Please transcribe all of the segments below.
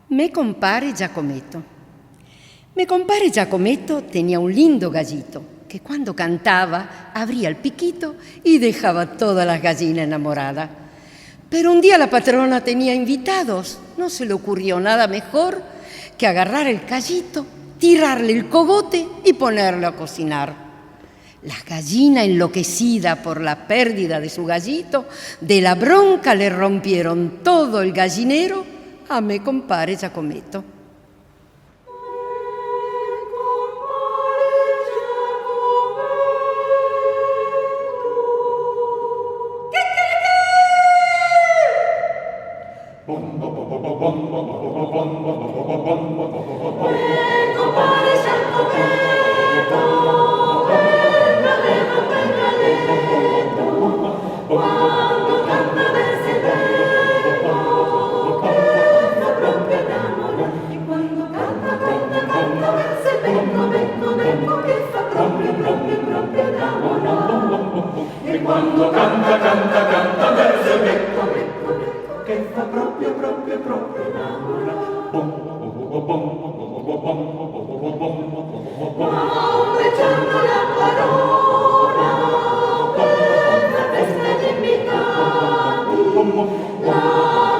Me compare Giacometto. Me compare Giacometto tenía un lindo gallito que cuando cantaba abría el piquito y dejaba todas las gallinas enamoradas. Pero un día la patrona tenía invitados. No se le ocurrió nada mejor que agarrar el gallito, tirarle el cogote y ponerlo a cocinar. La gallina, enloquecida por la pérdida de su gallito, de la bronca le rompieron todo el gallinero a me compare Giacometto. E quando canta, canta, canta verso il becco, becco, becco, che fa proprio, proprio, proprio innamora. Leggiamo la parola, una festa di invitati, la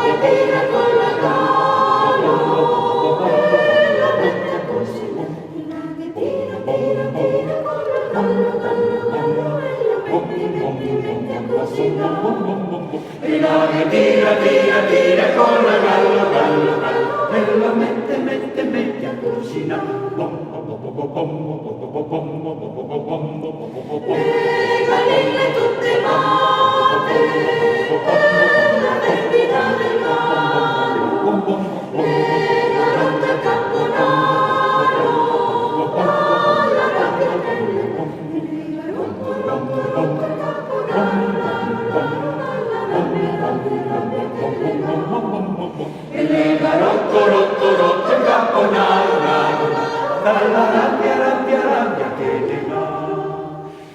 ritira con la galla, la mette a cucinare, la ritira, tira, tira con la galla, e la ritira, tira, tira con la gallo, gallo, gallo, e la mette, mette, mette a cucina. Le galline tutte morte, la vendita del gallo, la rotta a caponaro, la rabbia delle galline, e lega rotto, rotto, rotto il caponaro, dalla rabbia, rabbia, rabbia che lega.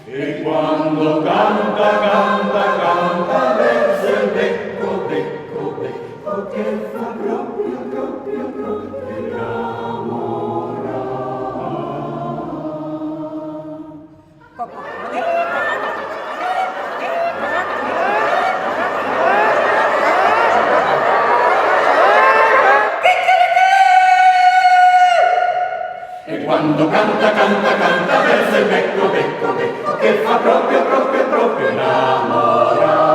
E quando canta, canta, canta verso il becco, becco, becco, che fa proprio, proprio, proprio innamorare. E quando canta, canta, canta verso il becco, becco, becco, che fa proprio, proprio, proprio innamorare.